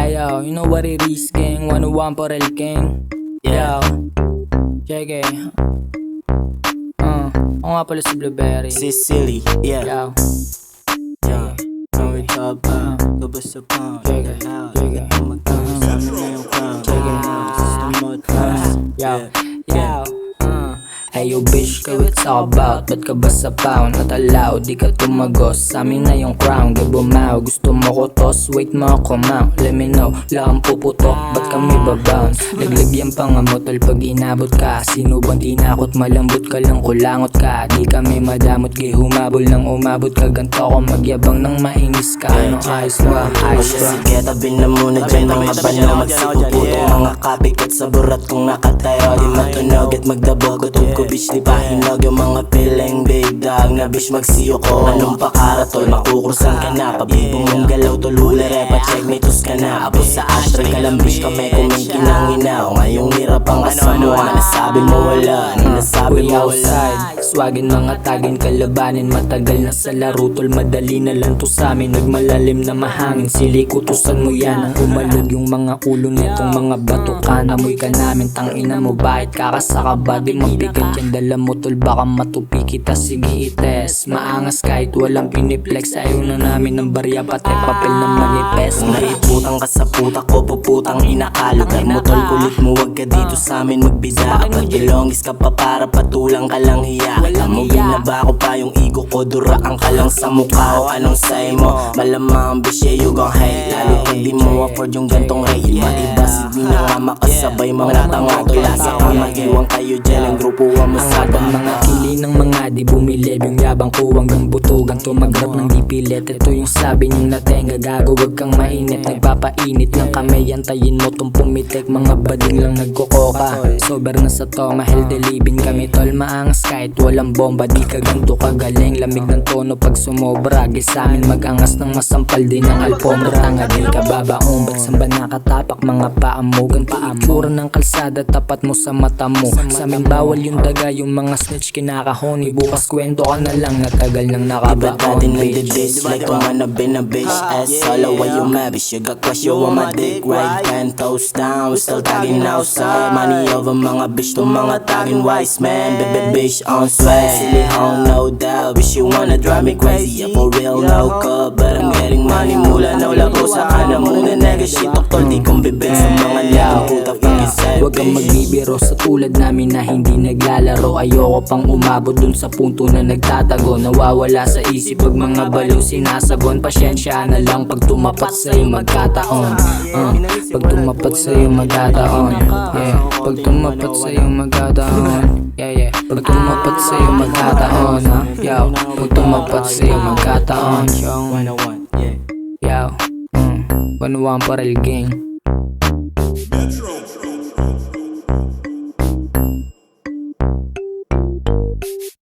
Yo, you know what it is, gang. 101 por el gang. Yo, check it. Ako nga pala si Blueberry. Sicily, yeah. Yo, Yeah. When we talk about Gabas sa pound, check it. Check it. Magkano sa amin na yung crown. Check it. System mo taas. Yo, yo. Hey yo bitch, what's all about? Ba't ka ba sa pound? At alaw, di ka tumagos. Sa amin na yung crown, gabumaw. Gusto mo ko tos, wait mo ako mount. Let me know, lang puputok, ba't kami babounce? Laglagyan pa nga mo tol pag inabot ka. Sino bang tinakot, malambot ka lang, kulangot ka. Di kami madamot, gay humabol nang umabot ka. Ganto ko magyabang nang mainis ka. Ano ayos ba? Ayos ba? Sige, tabi na muna dyan mga bano. Magsipuputong mga kapikat sa burat kung nakatayo. Di matunog at magdabog, utog ko bitch di pa hinog. Yung mga feeling big dog na bitch magsiyo ko. Anong pakara tol, makukursan ka na. Pabibong mong galaw tol, ulere pa check may tus ka na. Abos sa ashtray ka lang bitch kami kumingki ng inaw. Ngayong hirap ang kasamuha, nasabi mo wala, nasabi mo wala. Swagin mga tagin, kalabanin matagal na sa laro tol. Madali na lang to sa amin, nagmalalim na mahangin. Silikutusan mo yan, ang umalog yung mga ulo nitong mga batukan. Amoy ka namin, tangina mo bakit kakasaka ba? Di mabigat yan, dala mo tol, baka matupi kita. Sige ites, maangas kahit walang piniplex. Ayaw na namin ng barya, pati papel na manifest. Kung naiputang ka sa puta ko, puputang inakalog mo tol, kulit mo wag ka dito sa amin magbida. Pagdilongis ka pa para patulang ka lang hiya. Alam mo binaba ko pa yung ego ko, duraan ka lang sa mukha o anong say mo. Malamang bisya you gon' hate, lalo pag di mo afford yung gantong rate. Maiba si na nga makasabay mga tanga tol. Lasa ka mag-iwang kayo dyan ang grupo wa mo sa ang mga kili ng mga di bumilib. Yung yabang ko hanggang butugan, tumagrap ng di pilit. Ito yung sabi niyong natenga, gago wag kang mainit. Nagpapainit lang kami, yantayin mo tong pumitik. Mga bading lang nagkukoka, sober na sa toma, healthy living kami tol. Maangas kahit walang bomba, di ka ganto kagaling. Lamig ng tono pag sumobra, sa amin magangas ng masampal din ng alpombra. Tanga di ka babaong, ba't saan ba nakatapak mga paa mo? Ganto itsura ng kalsada, tapat mo sa mata mo. Sa amin bawal yung daga, yung mga snitch kinakahoni. Bukas kwento ka na lang, natagal nang iba dati nakabaon nagde-diss like kung ano bin a bitch. Ass solo why you mad bitch, you got crush you on my dick. Right 10 toes down, we still tagging outside. Money over mga bitch to mga tagging wise man. Baby bitch on swag, silly home no doubt. Bitch you wanna drive me crazy, yeah for real no cup. But I'm getting money mula na wala ko sa kanan muna. Nega shit tol, di kong bibig sa mga legang puta fucking sad. Huwag kang magbibiro sa tulad namin na hindi naglalaro. Ayoko pang umabot dun sa punto na nagtatago. Nawawala sa isip pag mga baliw sinasagon. Pasyensya na lang pag tumapat sa'yo magkataon. Pag tumapat sa'yo magkataon. Yeah, pag tumapat sa'yo magkataon. Yeah, pag tumapat sa'yo magkataon. Yo, pag tumapat sa'yo magkataon. 101, yeah. Yo, 101 por el gang.